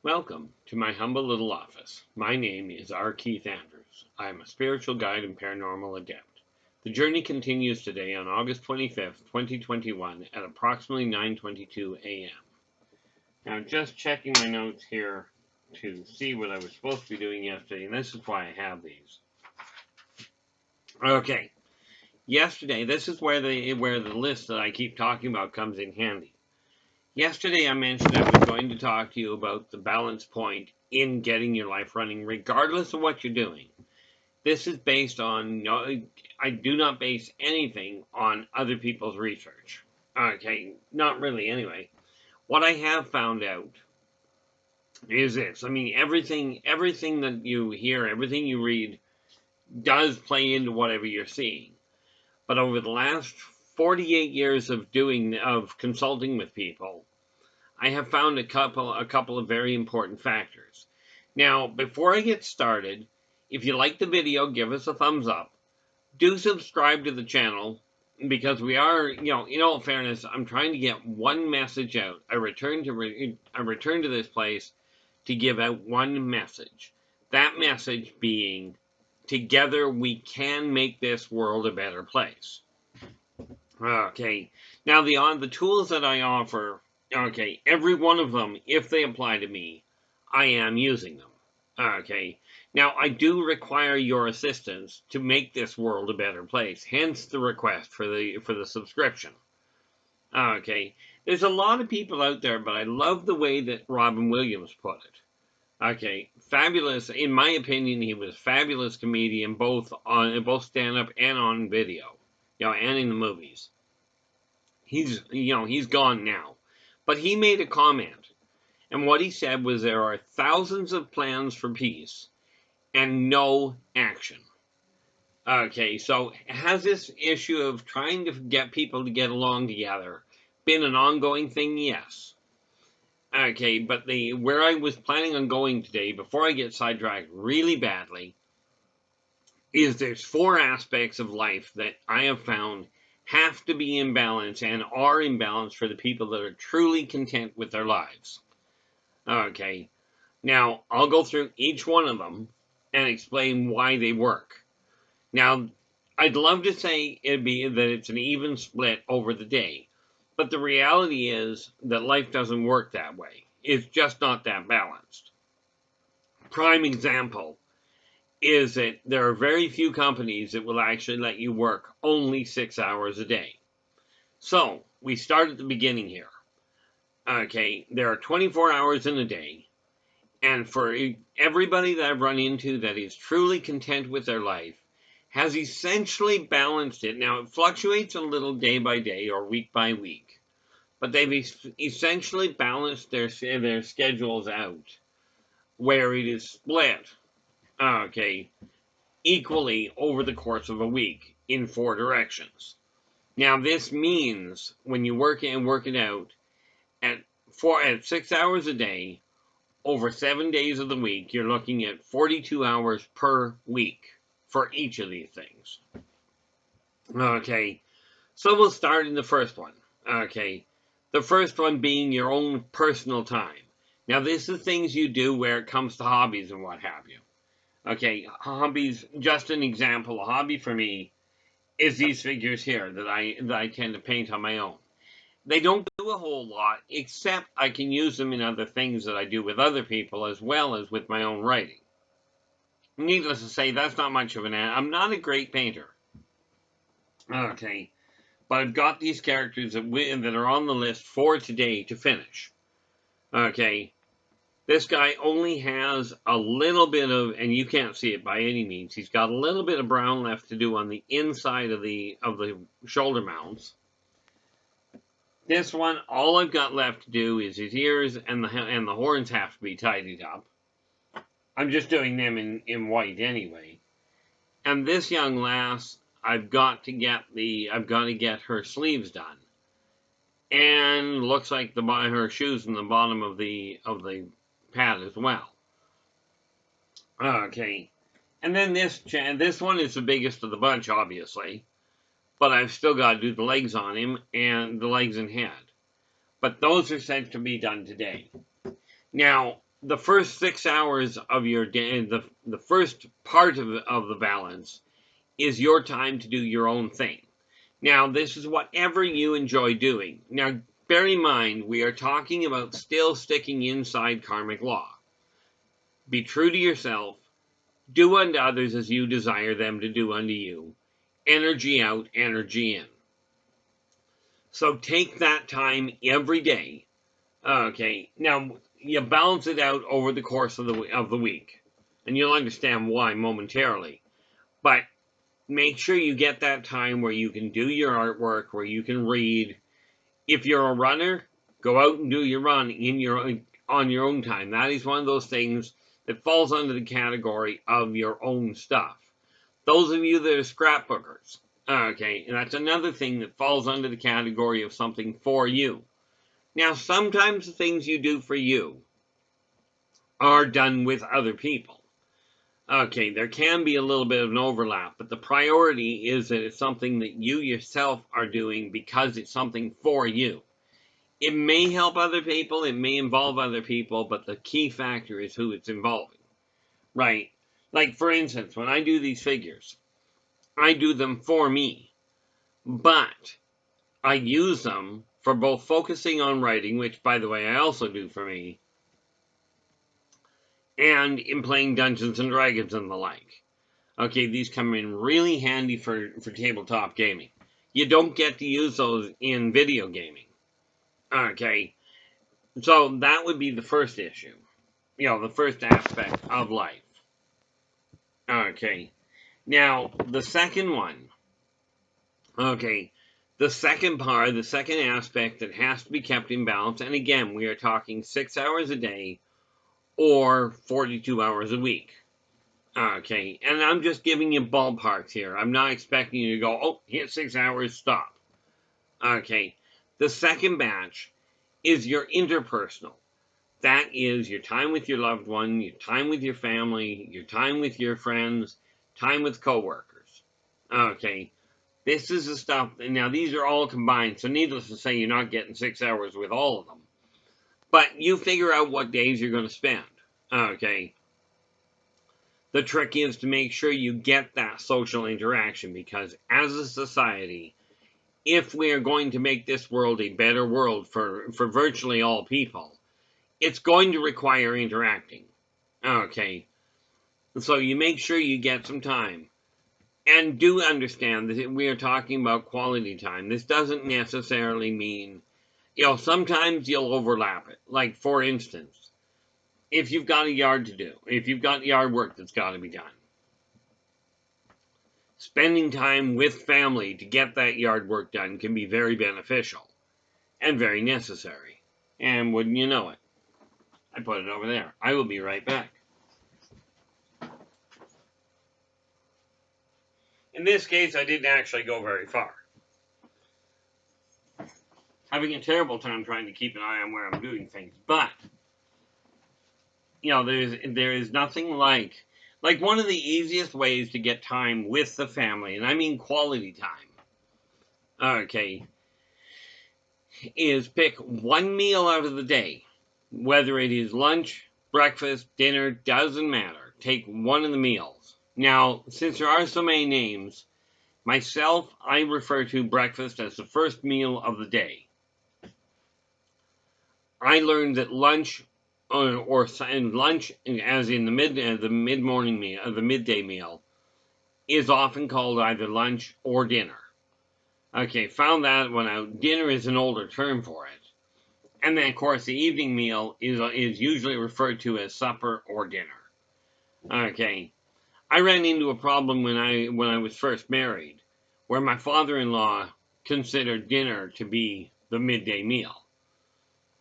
Welcome to my humble little office. My name is R. Keith Andrews. I am a spiritual guide and paranormal adept. The journey continues today on August 25th, 2021 at approximately 9:22 a.m. Now, just checking my notes here to see what I was supposed to be doing yesterday, and this is why I have these. Okay, yesterday, this is where the list that I keep talking about comes in handy. Yesterday I mentioned I was going to talk to you about the balance point in getting your life running regardless of what you're doing. This is based on, I do not base anything on other people's research. Okay, not really anyway. What I have found out is this. I mean, everything that you hear, everything you read does play into whatever you're seeing. But over the last 48 years of consulting with people, I have found a couple of very important factors. Now, before I get started, if you like the video, give us a thumbs up. Do subscribe to the channel because we are, in all fairness, I'm trying to get one message out. I return to this place to give out one message. That message being, together we can make this world a better place. Okay. Now the tools that I offer, okay, every one of them, if they apply to me, I am using them. Okay. Now I do require your assistance to make this world a better place. Hence the request for the subscription. Okay. There's a lot of people out there, but I love the way that Robin Williams put it. Okay, fabulous. In my opinion, he was a fabulous comedian, both stand up and on video, and in the movies. He's gone now, but he made a comment, and what he said was there are thousands of plans for peace and no action. Okay, so has this issue of trying to get people to get along together been an ongoing thing? Yes. Okay, but where I was planning on going today, before I get sidetracked really badly, is there's four aspects of life that I have found have to be in balance and are in balance for the people that are truly content with their lives. Okay, now I'll go through each one of them and explain why they work. Now, I'd love to say that it's an even split over the day, but the reality is that life doesn't work that way. It's just not that balanced. Prime example is that there are very few companies that will actually let you work only 6 hours a day. So, we start at the beginning here. Okay, there are 24 hours in a day, and for everybody that I've run into that is truly content with their life, has essentially balanced it. Now, it fluctuates a little day by day or week by week, but they've essentially balanced their schedules out, where it is split, okay, equally over the course of a week in 4 directions. Now, this means when you work it out at 6 hours a day over 7 days of the week, you're looking at 42 hours per week for each of these things. Okay, so we'll start in the first one. Okay, the first one being your own personal time. Now, this is things you do where it comes to hobbies and what have you. Okay, hobbies, just an example, a hobby for me is these figures here that I tend to paint on my own. They don't do a whole lot, except I can use them in other things that I do with other people as well as with my own writing. Needless to say, that's not much of I'm not a great painter. Okay, but I've got these characters that are on the list for today to finish. Okay, this guy only has a little bit of, and you can't see it by any means, he's got a little bit of brown left to do on the inside of the shoulder mounts. This one, all I've got left to do is his ears and the horns have to be tidied up. I'm just doing them in white anyway. And this young lass, I've got to get her sleeves done. And looks like her shoes in the bottom of the pad as well. Okay, and then this one is the biggest of the bunch, obviously, but I've still got to do the legs on him and the legs and head. But those are said to be done today. Now, the first 6 hours of your day, the first part of the balance is your time to do your own thing. Now, this is whatever you enjoy doing. Now, bear in mind, we are talking about still sticking inside karmic law. Be true to yourself. Do unto others as you desire them to do unto you. Energy out, energy in. So take that time every day. Okay, now you balance it out over the course of the week, and you'll understand why momentarily. But make sure you get that time where you can do your artwork, where you can read. If you're a runner, go out and do your run on your own time. That is one of those things that falls under the category of your own stuff. Those of you that are scrapbookers, okay, and that's another thing that falls under the category of something for you. Now, sometimes the things you do for you are done with other people. Okay, there can be a little bit of an overlap, but the priority is that it's something that you yourself are doing because it's something for you. It may help other people, it may involve other people, but the key factor is who it's involving, right? Like, for instance, when I do these figures, I do them for me, but I use them for both focusing on writing, which, by the way, I also do for me, and in playing Dungeons and Dragons and the like. Okay, these come in really handy for tabletop gaming. You don't get to use those in video gaming. Okay, so that would be the first issue. You know, the first aspect of life. Okay, now the second one. Okay, the second part, the second aspect that has to be kept in balance, and again, we are talking 6 hours a day or 42 hours a week. Okay, and I'm just giving you ballparks here. I'm not expecting you to go, oh, hit 6 hours, stop. Okay, the second batch is your interpersonal. That is your time with your loved one, your time with your family, your time with your friends, time with coworkers. Okay, this is the stuff, and now these are all combined, so needless to say, you're not getting 6 hours with all of them. But you figure out what days you're going to spend. Okay, the trick is to make sure you get that social interaction, because as a society, if we are going to make this world a better world for virtually all people, it's going to require interacting. Okay, so you make sure you get some time. And do understand that we are talking about quality time. This doesn't necessarily mean, you know, sometimes you'll overlap it. Like, for instance, if you've got a yard to do, if you've got yard work that's got to be done, spending time with family to get that yard work done can be very beneficial and very necessary. And wouldn't you know it, I put it over there. I will be right back. In this case, I didn't actually go very far. Having a terrible time trying to keep an eye on where I'm doing things, but you know, there is nothing like one of the easiest ways to get time with the family, and I mean quality time. Okay, is pick one meal out of the day, whether it is lunch, breakfast, dinner, doesn't matter. Take one of the meals. Now, since there are so many names, myself, I refer to breakfast as the first meal of the day. I learned that lunch, or lunch, as in the mid-morning meal, the midday meal, is often called either lunch or dinner. Okay, found that one out. Dinner is an older term for it. And then, of course, the evening meal is usually referred to as supper or dinner. Okay, I ran into a problem when I was first married, where my father-in-law considered dinner to be the midday meal.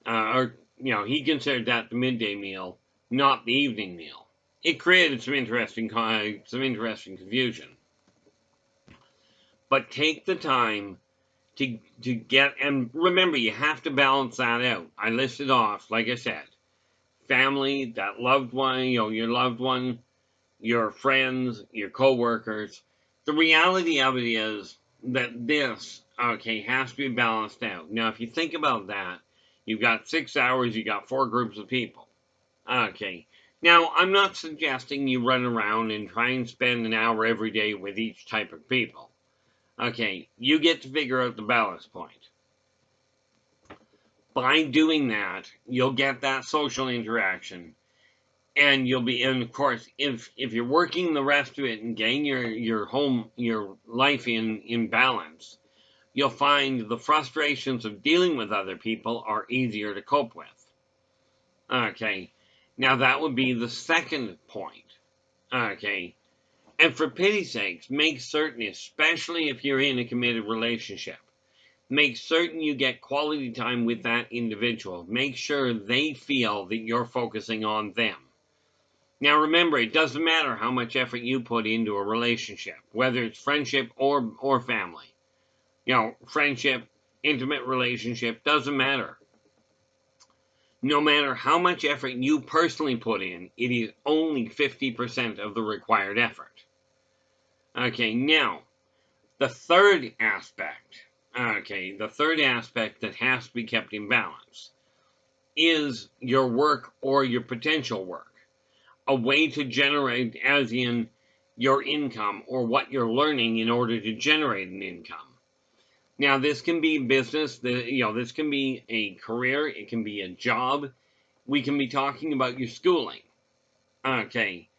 Or, you know, he considered that the midday meal, not the evening meal. It created some interesting confusion. But take the time to get, and remember, you have to balance that out. I listed off, like I said, family, that loved one, you know, your loved one, your friends, your coworkers. The reality of it is that this, okay, has to be balanced out. Now, if you think about that, you've got 6 hours, you got 4 groups of people. Okay. Now, I'm not suggesting you run around and try and spend an hour every day with each type of people. Okay, you get to figure out the balance point. By doing that, you'll get that social interaction, and you'll be, and of course, if you're working the rest of it and getting your life in balance, you'll find the frustrations of dealing with other people are easier to cope with. Okay, now that would be the second point. Okay, and for pity's sakes, make certain, especially if you're in a committed relationship, make certain you get quality time with that individual. Make sure they feel that you're focusing on them. Now remember, it doesn't matter how much effort you put into a relationship, whether it's friendship or family. You know, friendship, intimate relationship, doesn't matter. No matter how much effort you personally put in, it is only 50% of the required effort. Okay, now, the third aspect, the third aspect that has to be kept in balance is your work or your potential work. A way to generate, as in your income or what you're learning in order to generate an income. Now, this can be business, this can be a career, it can be a job. We can be talking about your schooling. Okay,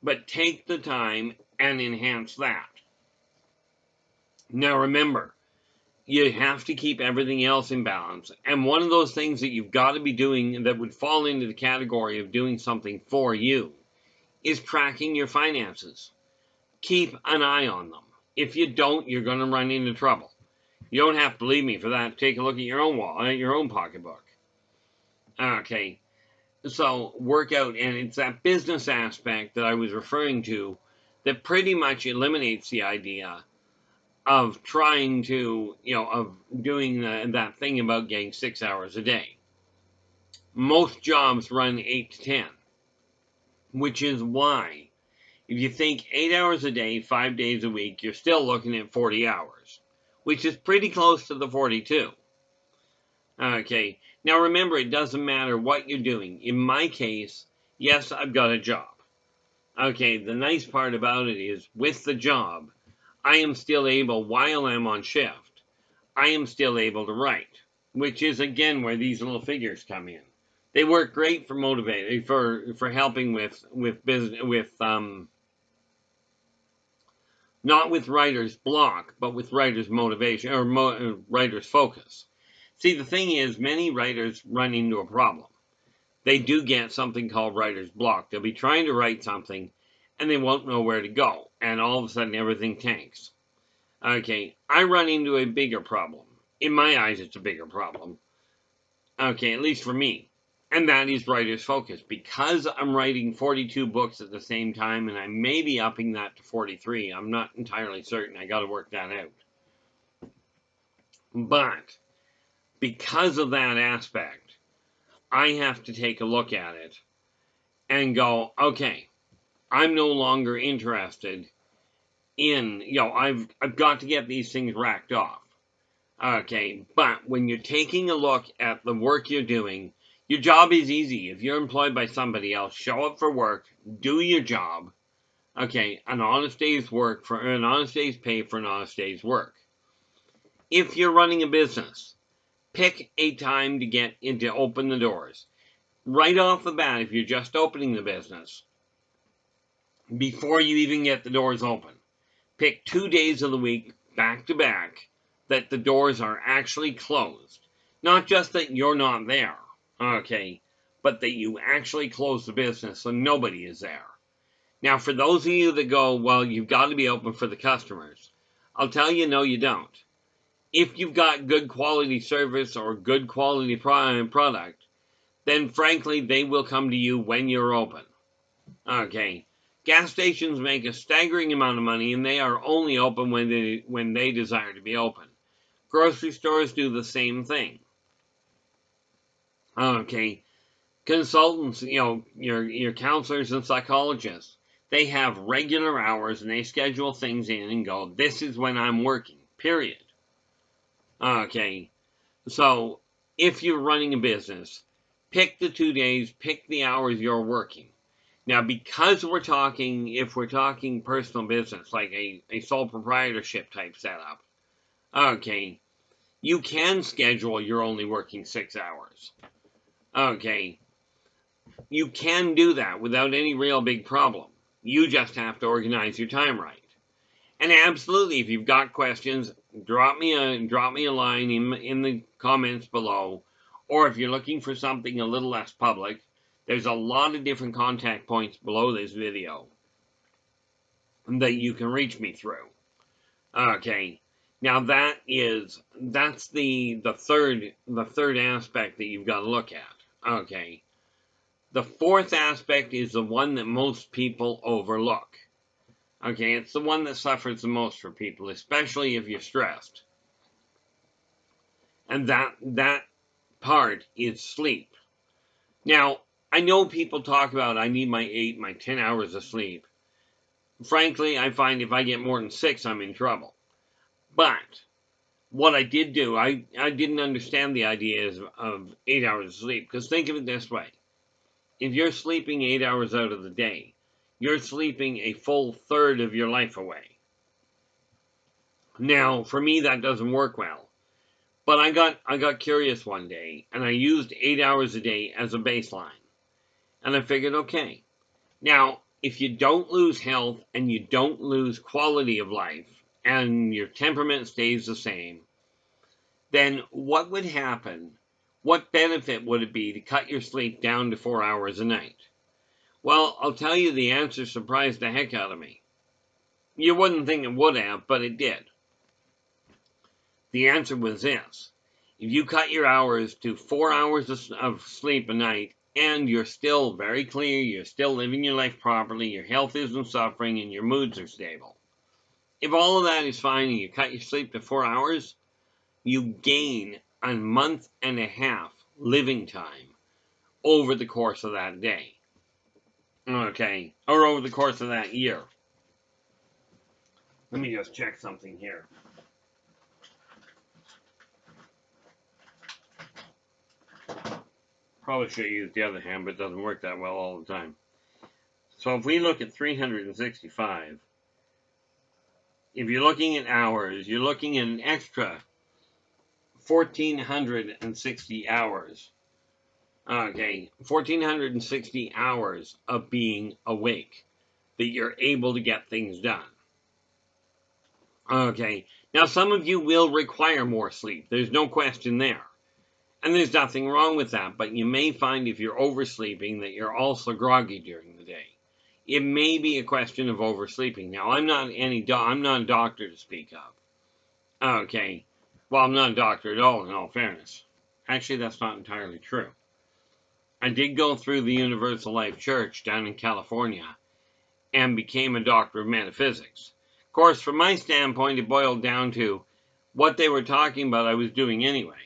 but take the time and enhance that. Now, remember, you have to keep everything else in balance. And one of those things that you've got to be doing that would fall into the category of doing something for you is tracking your finances. Keep an eye on them. If you don't, you're going to run into trouble. You don't have to believe me for that. Take a look at your own wallet, your own pocketbook. Okay, so work out, and it's that business aspect that I was referring to that pretty much eliminates the idea of trying to, of doing that thing about getting 6 hours a day. Most jobs run 8 to 10, which is why if you think 8 hours a day, 5 days a week, you're still looking at 40 hours, which is pretty close to the 42. Okay, now remember, it doesn't matter what you're doing. In my case, yes, I've got a job. Okay, the nice part about it is with the job, I am still able, while I'm on shift, I am still able to write, which is again where these little figures come in. They work great for motivating, for helping with business, not with writer's block, but with writer's motivation or writer's focus. See, the thing is, many writers run into a problem. They do get something called writer's block. They'll be trying to write something, and they won't know where to go, and all of a sudden everything tanks. Okay, I run into a bigger problem. In my eyes, it's a bigger problem. Okay, at least for me. And that is writer's focus. Because I'm writing 42 books at the same time, and I may be upping that to 43. I'm not entirely certain. I got to work that out. But because of that aspect, I have to take a look at it and go, okay, I'm no longer interested in, I've got to get these things racked off. Okay, but when you're taking a look at the work you're doing, your job is easy. If you're employed by somebody else, show up for work, do your job. Okay, an honest day's work for an honest day's pay for an honest day's work. If you're running a business, pick a time to get in to open the doors. Right off the bat, if you're just opening the business, before you even get the doors open, pick 2 days of the week back to back that the doors are actually closed. Not just that you're not there, okay, but that you actually close the business so nobody is there. Now, for those of you that go, well, you've got to be open for the customers, I'll tell you, no, you don't. If you've got good quality service or good quality product, then frankly, they will come to you when you're open. Okay. Gas stations make a staggering amount of money, and they are only open when they desire to be open. Grocery stores do the same thing. Okay. Consultants, your counselors and psychologists, they have regular hours and they schedule things in and go, this is when I'm working, period. Okay. So if you're running a business, pick the 2 days, pick the hours you're working. Now, because if we're talking personal business, like a sole proprietorship type setup, okay, you can schedule you're only working 6 hours. Okay, you can do that without any real big problem. You just have to organize your time right. And absolutely, if you've got questions, drop me a line in the comments below. Or if you're looking for something a little less public, there's a lot of different contact points below this video that you can reach me through. Okay, now that's the third aspect that you've got to look at. Okay, the fourth aspect is the one that most people overlook. Okay, it's the one that suffers the most for people, especially if you're stressed. And that part is sleep. Now, I know people talk about I need my 10 hours of sleep. Frankly, I find if I get more than 6, I'm in trouble. But what I did do, I didn't understand the ideas of 8 hours of sleep. Because think of it this way. If you're sleeping 8 hours out of the day, you're sleeping a full third of your life away. Now, for me, that doesn't work well. But I got curious one day, and I used 8 hours a day as a baseline. And I figured, okay, now, if you don't lose health and you don't lose quality of life, and your temperament stays the same, then what would happen? What benefit would it be to cut your sleep down to 4 hours a night? Well, I'll tell you, the answer surprised the heck out of me. You wouldn't think it would have, but it did. The answer was this. If you cut your hours to 4 hours of sleep a night, and you're still very clear, you're still living your life properly, your health isn't suffering, and your moods are stable. If all of that is fine and you cut your sleep to 4 hours, you gain a month and a half living time over the course of that day. Okay, or over the course of that year. Let me just check something here. Probably should have used the other hand, but it doesn't work that well all the time. So if we look at 365, if you're looking at hours, you're looking at an extra 1,460 hours. Okay, 1,460 hours of being awake that you're able to get things done. Okay, now some of you will require more sleep. There's no question there. And there's nothing wrong with that, but you may find if you're oversleeping that you're also groggy during the day. It may be a question of oversleeping. Now, I'm not a doctor to speak of. Okay, well, I'm not a doctor at all, in all fairness. Actually, that's not entirely true. I did go through the Universal Life Church down in California and became a doctor of metaphysics. Of course, from my standpoint, it boiled down to what they were talking about I was doing anyway.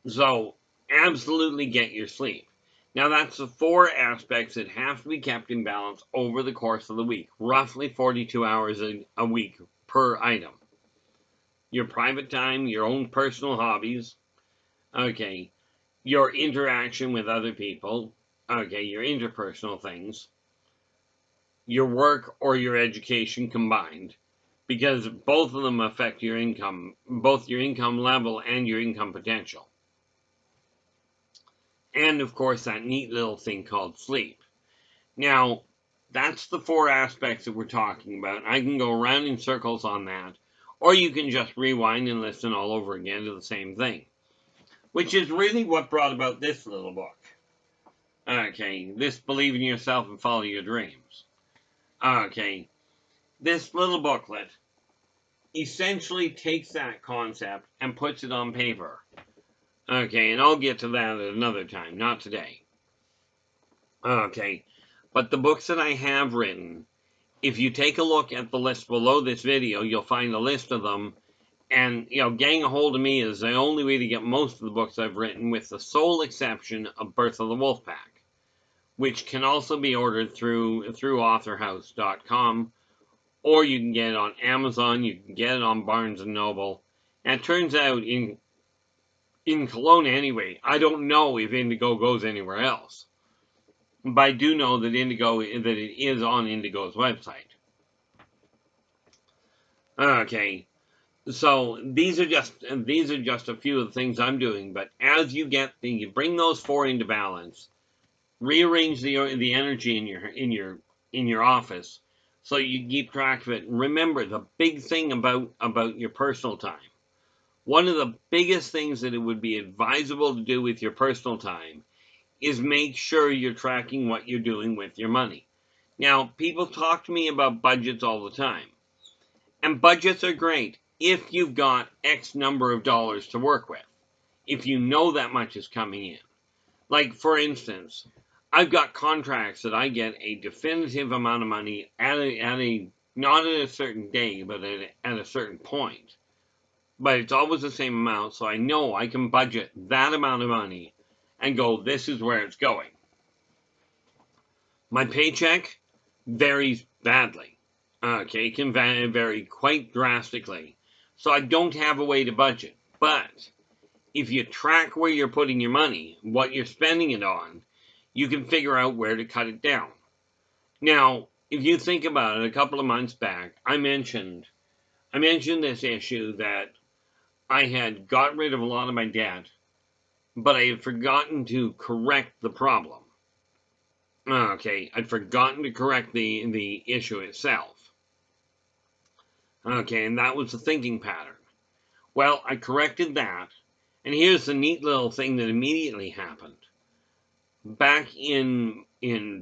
So, absolutely get your sleep. Now, that's the 4 aspects that have to be kept in balance over the course of the week. Roughly 42 hours a week per item. Your private time, your own personal hobbies. Okay. Your interaction with other people. Okay, your interpersonal things. Your work or your education combined. Because both of them affect your income. Both your income level and your income potential. And, of course, that neat little thing called sleep. Now, that's the 4 aspects that we're talking about. I can go around in circles on that. Or you can just rewind and listen all over again to the same thing. Which is really what brought about this little book. Okay, this Believe in Yourself and Follow Your Dreams. Okay, this little booklet essentially takes that concept and puts it on paper. Okay, and I'll get to that at another time, not today. Okay, but the books that I have written, if you take a look at the list below this video, you'll find a list of them. And, getting a hold of me is the only way to get most of the books I've written, with the sole exception of Birth of the Wolfpack, which can also be ordered through authorhouse.com, or you can get it on Amazon, you can get it on Barnes & Noble, And it turns out in Kelowna anyway, I don't know if Indigo goes anywhere else. But I do know that it is on Indigo's website. Okay. So these are just a few of the things I'm doing, but as you bring those four into balance, rearrange the energy in your office so you keep track of it. Remember the big thing about your personal time. One of the biggest things that it would be advisable to do with your personal time is make sure you're tracking what you're doing with your money. Now, people talk to me about budgets all the time. And budgets are great if you've got X number of dollars to work with. If you know that much is coming in. Like, for instance, I've got contracts that I get a definitive amount of money not at a certain day, but at a certain point. But it's always the same amount, so I know I can budget that amount of money and go, this is where it's going. My paycheck varies badly. Okay, it can vary quite drastically. So I don't have a way to budget. But if you track where you're putting your money, what you're spending it on, you can figure out where to cut it down. Now, if you think about it, a couple of months back, I mentioned this issue that I had got rid of a lot of my debt, but I had forgotten to correct the problem. Okay, I'd forgotten to correct the issue itself. Okay, and that was the thinking pattern. Well, I corrected that, and here's the neat little thing that immediately happened. Back in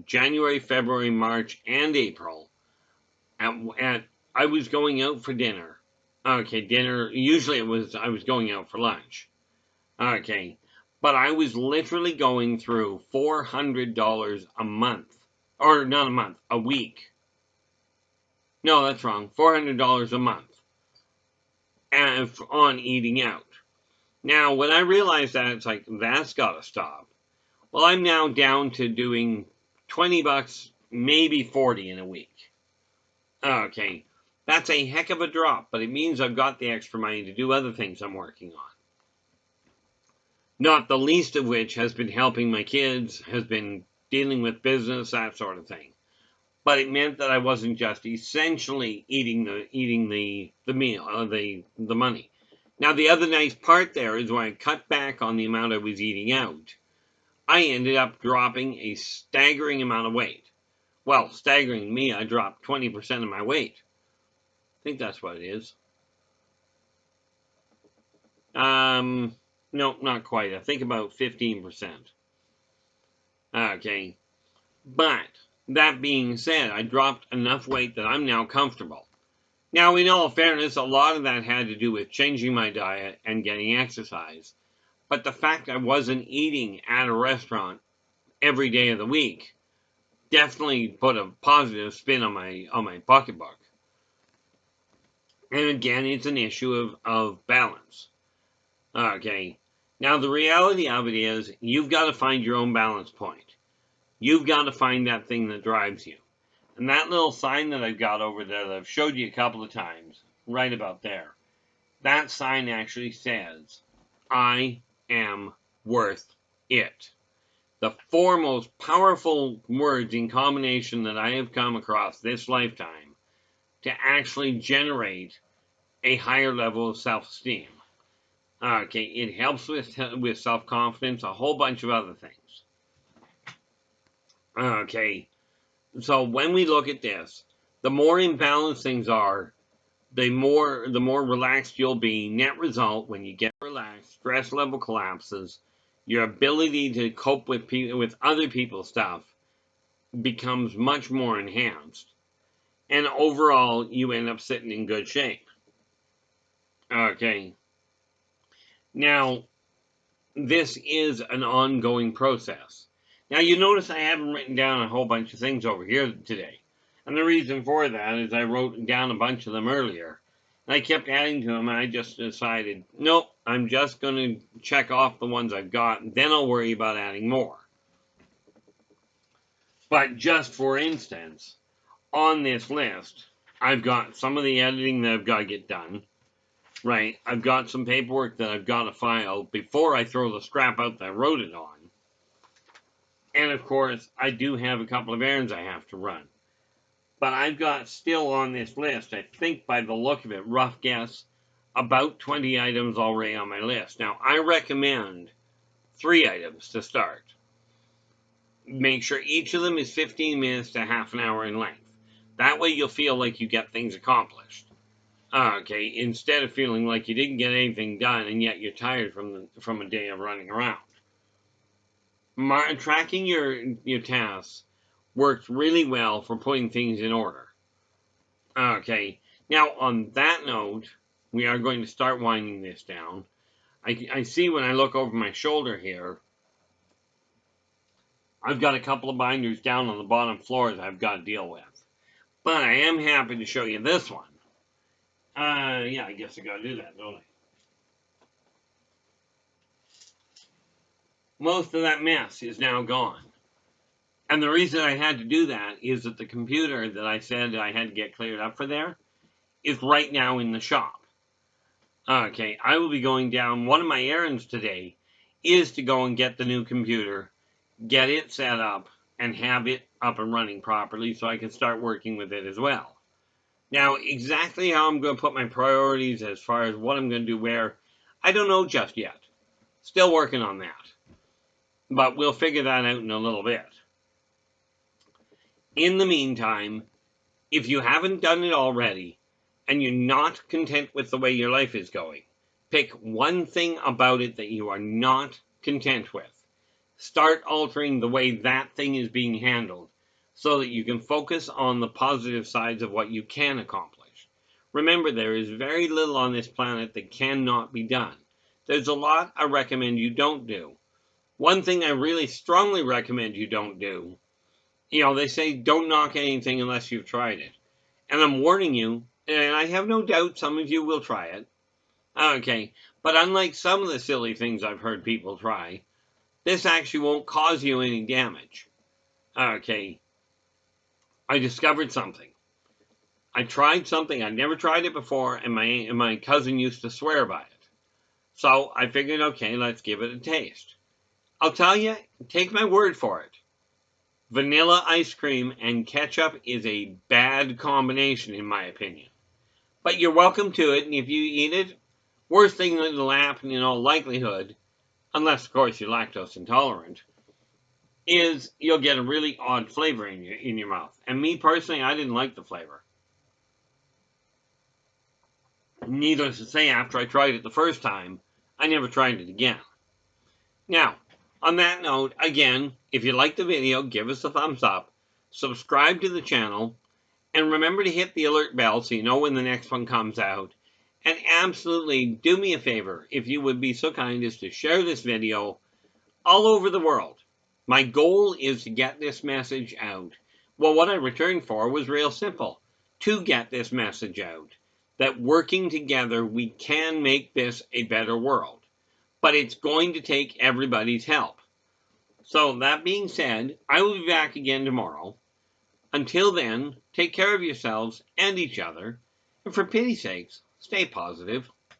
January, February, March, and April, I was going out for dinner. Okay, dinner. Usually I was going out for lunch. Okay, but I was literally going through $400 a month, or not a month, a week. No, that's wrong. $400 a month on eating out. Now, when I realized that, it's like, that's got to stop. Well, I'm now down to doing 20 bucks, maybe 40 in a week. Okay, that's a heck of a drop, but it means I've got the extra money to do other things I'm working on. Not the least of which has been helping my kids, has been dealing with business, that sort of thing. But it meant that I wasn't just essentially eating the meal, the money. Now, the other nice part there is when I cut back on the amount I was eating out, I ended up dropping a staggering amount of weight. Well, staggering me, I dropped 20% of my weight. I think that's what it is. No, not quite. I think about 15%. Okay. But, that being said, I dropped enough weight that I'm now comfortable. Now, in all fairness, a lot of that had to do with changing my diet and getting exercise. But the fact I wasn't eating at a restaurant every day of the week definitely put a positive spin on my pocketbook. And again, it's an issue of balance. Okay. Now, the reality of it is, you've got to find your own balance point. You've got to find that thing that drives you. And that little sign that I've got over there that I've showed you a couple of times, right about there, that sign actually says, I am worth it. The four most powerful words in combination that I have come across this lifetime to actually generate a higher level of self-esteem. Okay, it helps with self-confidence, a whole bunch of other things. Okay, so when we look at this, the more imbalanced things are, the more relaxed you'll be. Net result, when you get relaxed, stress level collapses, your ability to cope with other people's stuff becomes much more enhanced. And overall, you end up sitting in good shape. Okay. Now, this is an ongoing process. Now, you notice I haven't written down a whole bunch of things over here today. And the reason for that is I wrote down a bunch of them earlier. And I kept adding to them, and I just decided, nope, I'm just going to check off the ones I've got, and then I'll worry about adding more. But just for instance, on this list, I've got some of the editing that I've got to get done. right? I've got some paperwork that I've got to file before I throw the scrap out that I wrote it on. And of course, I do have a couple of errands I have to run. But I've got still on this list, I think by the look of it, rough guess, about 20 items already on my list. Now, I recommend 3 items to start. Make sure each of them is 15 minutes to half an hour in length. That way you'll feel like you get things accomplished. Okay, instead of feeling like you didn't get anything done and yet you're tired from a day of running around. Tracking your tasks works really well for putting things in order. Okay, now on that note, we are going to start winding this down. I see when I look over my shoulder here, I've got a couple of binders down on the bottom floor that I've got to deal with. But I am happy to show you this one. Yeah, I guess I gotta do that, don't I? Most of that mess is now gone. And the reason I had to do that is that the computer that I said I had to get cleared up for there is right now in the shop. Okay, I will be going down. One of my errands today is to go and get the new computer, get it set up, and have it up and running properly so I can start working with it as well. Now, exactly how I'm going to put my priorities as far as what I'm going to do where, I don't know just yet. Still working on that. But we'll figure that out in a little bit. In the meantime, if you haven't done it already, and you're not content with the way your life is going, pick one thing about it that you are not content with. Start altering the way that thing is being handled so that you can focus on the positive sides of what you can accomplish. Remember, there is very little on this planet that cannot be done. There's a lot I recommend you don't do. One thing I really strongly recommend you don't do, they say don't knock anything unless you've tried it. And I'm warning you, and I have no doubt some of you will try it. Okay, but unlike some of the silly things I've heard people try, this actually won't cause you any damage. Okay, I discovered something. I tried something, I'd never tried it before, and my cousin used to swear by it. So I figured, okay, let's give it a taste. I'll tell you, take my word for it. Vanilla ice cream and ketchup is a bad combination, in my opinion. But you're welcome to it, and if you eat it, worst thing that'll happen in all likelihood, unless, of course, you're lactose intolerant, is you'll get a really odd flavor in your mouth. And me personally, I didn't like the flavor. Needless to say, after I tried it the first time, I never tried it again. Now, on that note, again, if you like the video, give us a thumbs up, subscribe to the channel, and remember to hit the alert bell so you know when the next one comes out. And absolutely do me a favor, if you would be so kind as to share this video all over the world. My goal is to get this message out. Well, what I returned for was real simple. To get this message out. That working together, we can make this a better world. But it's going to take everybody's help. So, that being said, I will be back again tomorrow. Until then, take care of yourselves and each other. And for pity's sakes, stay positive.